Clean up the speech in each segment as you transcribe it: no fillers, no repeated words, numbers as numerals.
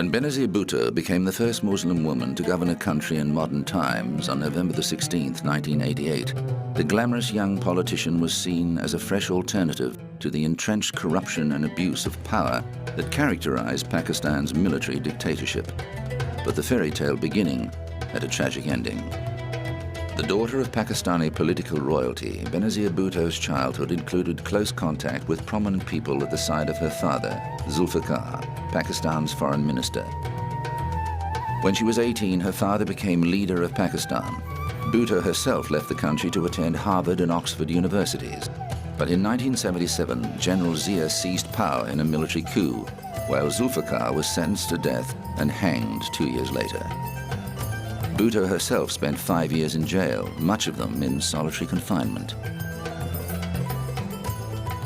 When Benazir Bhutto became the first Muslim woman to govern a country in modern times on November 16, 1988, the glamorous young politician was seen as a fresh alternative to the entrenched corruption and abuse of power that characterized Pakistan's military dictatorship. But the fairy tale beginning had a tragic ending. The daughter of Pakistani political royalty, Benazir Bhutto's childhood included close contact with prominent people at the side of her father, Zulfikar, Pakistan's foreign minister. When she was 18, her father became leader of Pakistan. Bhutto herself left the country to attend Harvard and Oxford universities. But in 1977, General Zia seized power in a military coup, while Zulfikar was sentenced to death and hanged 2 years later. Bhutto herself spent 5 years in jail, much of them in solitary confinement.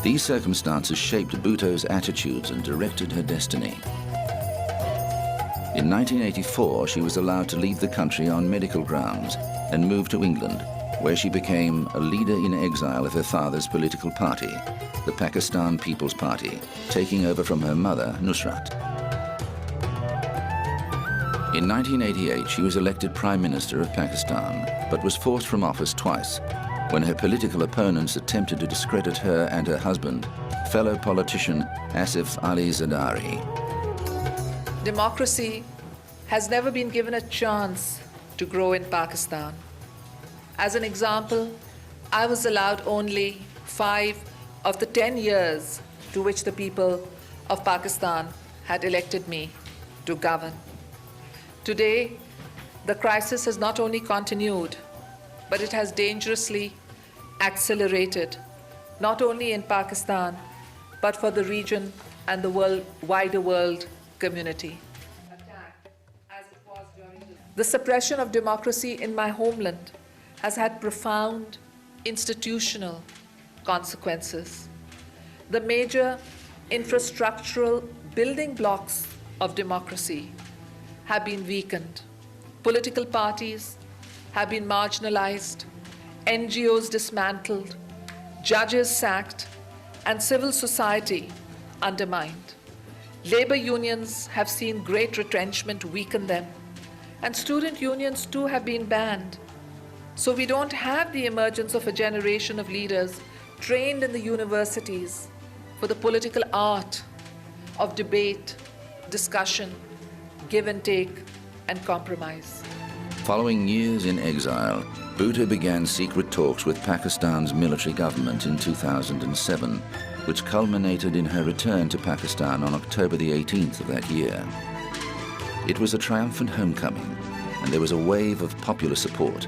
These circumstances shaped Bhutto's attitudes and directed her destiny. In 1984, she was allowed to leave the country on medical grounds and moved to England, where she became a leader in exile of her father's political party, the Pakistan People's Party, taking over from her mother, Nusrat. In 1988, she was elected Prime Minister of Pakistan, but was forced from office twice, when her political opponents attempted to discredit her and her husband, fellow politician Asif Ali Zardari. Democracy has never been given a chance to grow in Pakistan. As an example, I was allowed only 5 of the 10 years to which the people of Pakistan had elected me to govern. Today, the crisis has not only continued, but it has dangerously accelerated, not only in Pakistan, but for the region and the wider world community. The suppression of democracy in my homeland has had profound institutional consequences. The major infrastructural building blocks of democracy have been weakened. Political parties have been marginalized, NGOs dismantled, judges sacked, and civil society undermined. Labor unions have seen great retrenchment weaken them, and student unions too have been banned. So we don't have the emergence of a generation of leaders trained in the universities for the political art of debate, discussion, give and take, and compromise. Following years in exile, Bhutto began secret talks with Pakistan's military government in 2007, which culminated in her return to Pakistan on October the 18th of that year. It was a triumphant homecoming, and there was a wave of popular support.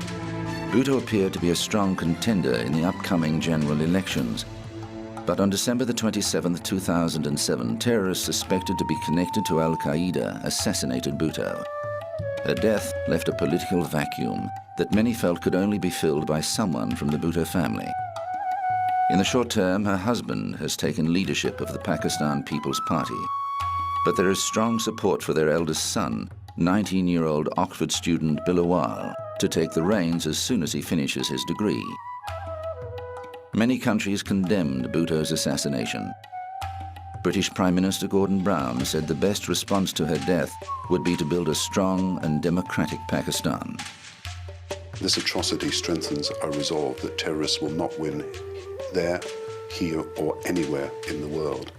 Bhutto appeared to be a strong contender in the upcoming general elections. But on December the 27th, 2007, terrorists suspected to be connected to Al-Qaeda assassinated Bhutto. Her death left a political vacuum that many felt could only be filled by someone from the Bhutto family. In the short term, her husband has taken leadership of the Pakistan People's Party. But there is strong support for their eldest son, 19-year-old Oxford student Bilawal, to take the reins as soon as he finishes his degree. Many countries condemned Bhutto's assassination. British Prime Minister Gordon Brown said the best response to her death would be to build a strong and democratic Pakistan. This atrocity strengthens our resolve that terrorists will not win there, here, or anywhere in the world.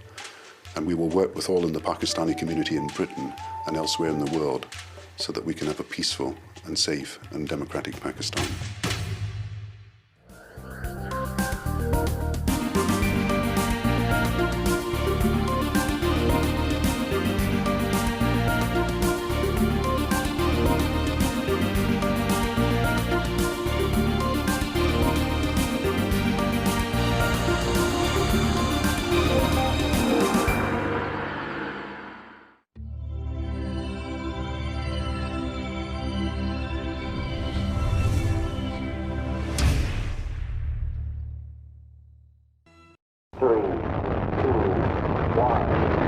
And we will work with all in the Pakistani community in Britain and elsewhere in the world so that we can have a peaceful and safe and democratic Pakistan. Three, two, one.